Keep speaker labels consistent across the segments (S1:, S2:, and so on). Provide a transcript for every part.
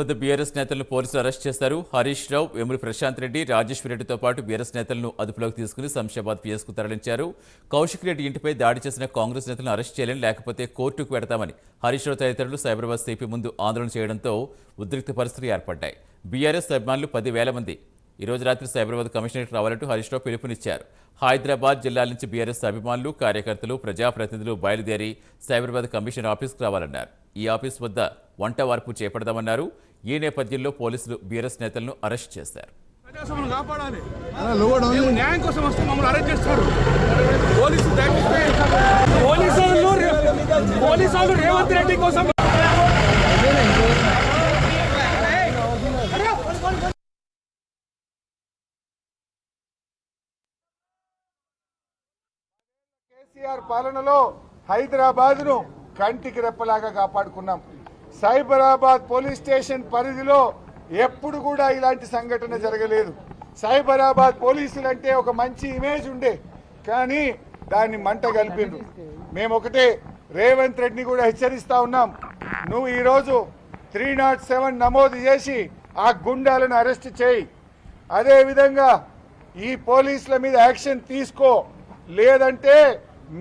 S1: BRS నేతలను పోలీసులు arrest చేశారు. హరీష్ రావు, వేముల ప్రశాంత్ రెడ్డి, రాజేశ్వర రెడ్డితో పాటు బీఆర్ఎస్ నేతలను అదుపులోకి తీసుకుని శంషాబాద్ పిఎస్కు తరలించారు. కౌశిక్ రెడ్డి ఇంటిపై దాడి చేసిన కాంగ్రెస్ నేతలను అరెస్ట్ చేయాలని, లేకపోతే కోర్టుకు పెడతామని హరీష్ రావు తదితరులు సైబరాబాద్ సిపి ముందు ఆందోళన చేయడంతో ఉద్రిక్త పరిస్థితులు ఏర్పడ్డాయి. బీఆర్ఎస్ అభిమానులు 10,000 మంది ఈరోజు రాత్రి సైబరాబాద్ కమిషనరేట్ రావాలంటూ హరీష్ రావు పిలుపునిచ్చారు. హైదరాబాద్ జిల్లాల నుంచి బీఆర్ఎస్ అభిమానులు, కార్యకర్తలు, ప్రజాప్రతినిధులు బయలుదేరి సైబరాబాద్ కమిషనర్ ఆఫీస్కు రావాలన్నారు. ఈ ఆఫీస్ వద్ద వంట వార్పు చేపడదామన్నారు. ఈ నేపథ్యంలో పోలీసులు బీఆర్ఎస్ నేతలను అరెస్ట్ చేశారు.
S2: కేసీఆర్ పాలనలో హైదరాబాద్ ను కంటికి రెప్పలాగా కాపాడుకున్నాం. సైబరాబాద్ పోలీస్ స్టేషన్ పరిధిలో ఎప్పుడు కూడా ఇలాంటి సంఘటన జరగలేదు. సైబరాబాద్ పోలీసులంటే ఒక మంచి ఇమేజ్ ఉండే, కానీ దాన్ని మంట కలిపిండ్రు. మేము ఒకటే రేవంత్ రెడ్డిని కూడా హెచ్చరిస్తా ఉన్నాం, నువ్వు ఈరోజు 307 నమోదు చేసి ఆ గుండాలను అరెస్ట్ చేయి. అదేవిధంగా ఈ పోలీసుల మీద యాక్షన్ తీసుకో, లేదంటే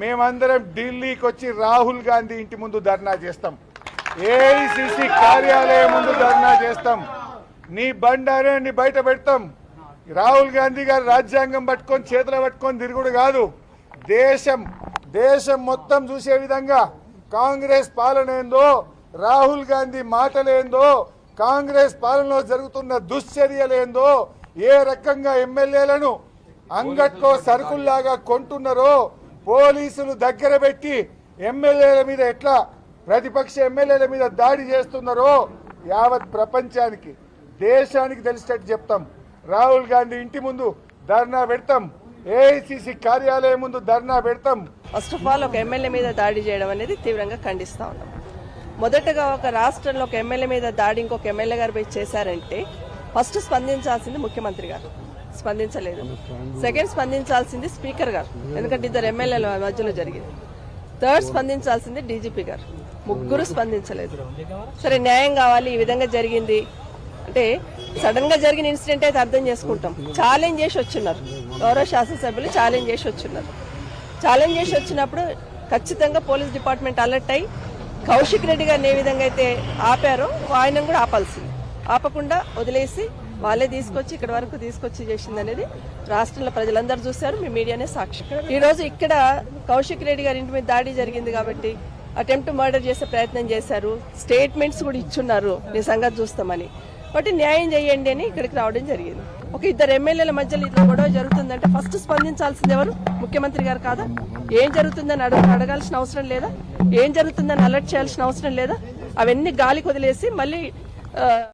S2: మేమందరం ఢిల్లీకి వచ్చి రాహుల్ గాంధీ ఇంటి ముందు ధర్నా చేస్తాం, ఏఐసిసి కార్యాలయం ముందు ధర్నా చేస్తాం, నీ బండారాన్ని బయట పెడతాం. రాహుల్ గాంధీ గారు రాజ్యాంగం పట్టుకొని చేతులు పట్టుకొని తిరుగుడు కాదు, దేశం మొత్తం చూసే విధంగా కాంగ్రెస్ పాలన ఏందో, రాహుల్ గాంధీ మాటలేందో, కాంగ్రెస్ పాలనలో జరుగుతున్న దుశ్చర్యలేందో, ఏ రకంగా ఎమ్మెల్యేలను అంగట్లో సరుకుల్లాగా కొంటున్నారో, పోలీసులు దగ్గర పెట్టి ఎమ్మెల్యేల మీద ఎట్లా ప్రతిపక్ష ఎమ్మెల్యేల మీద దాడి చేస్తున్నారో యావత్ ప్రపంచానికి, దేశానికి తెలిసేటట్టు చెప్తాం. రాహుల్ గాంధీ ఇంటి ముందు ధర్నా పెడతాం, ఏఐసిసి కార్యాలయం ముందు ధర్నా పెడతాం.
S3: ఫస్ట్ ఆఫ్ ఆల్ ఒక ఎమ్మెల్యే మీద దాడి చేయడం అనేది తీవ్రంగా ఖండిస్తా ఉన్నాం. మొదటగా ఒక రాష్ట్రంలో ఒక ఎమ్మెల్యే మీద దాడి ఇంకొక ఎమ్మెల్యే గారు పోయి చేశారంటే ఫస్ట్ స్పందించాల్సింది ముఖ్యమంత్రి గారు, స్పందించలేదు. సెకండ్ స్పందించాల్సింది స్పీకర్ గారు, ఎందుకంటే ఇద్దరు ఎమ్మెల్యేల మధ్యలో జరిగింది. థర్డ్ స్పందించాల్సింది డీజీపీ గారు, ముగ్గురు స్పందించలేదు. సరే న్యాయం కావాలి, ఈ విధంగా జరిగింది అంటే సడన్ గా జరిగిన ఇన్సిడెంట్ అయితే అర్థం చేసుకుంటాం. ఛాలెంజ్ చేసి వచ్చిన్నారు, గౌరవ శాసనసభ్యులు ఛాలెంజ్ చేసి వచ్చినారు. ఛాలెంజ్ చేసి వచ్చినప్పుడు ఖచ్చితంగా పోలీస్ డిపార్ట్మెంట్ అలర్ట్ అయ్యి కౌశిక్ రెడ్డి గారిని ఏ విధంగా అయితే ఆపారో ఆయన కూడా ఆపాల్సింది, ఆపకుండా వదిలేసి వాళ్ళే తీసుకొచ్చి ఇక్కడ వరకు తీసుకొచ్చి చేసింది అనేది రాష్ట్రంలో ప్రజలందరూ చూశారు, మీ మీడియానే సాక్షి. ఈ రోజు ఇక్కడ కౌశిక్ రెడ్డి గారి ఇంటి మీద దాడి జరిగింది కాబట్టి అటెంప్ట్ మర్డర్ చేసే ప్రయత్నం చేశారు, స్టేట్మెంట్స్ కూడా ఇచ్చున్నారు, నీ సంగతి చూస్తామని. కాబట్టి న్యాయం చేయండి అని ఇక్కడికి రావడం జరిగింది. ఒక ఇద్దరు ఎమ్మెల్యేల మధ్యలో ఇట్లా గొడవ జరుగుతుందంటే ఫస్ట్ స్పందించాల్సింది ఎవరు? ముఖ్యమంత్రి గారు కాదా? ఏం జరుగుతుందని అడగాల్సిన అవసరం లేదా? ఏం జరుగుతుందని అలర్ట్ చేయాల్సిన అవసరం లేదా? అవన్నీ గాలికి వదిలేసి మళ్ళీ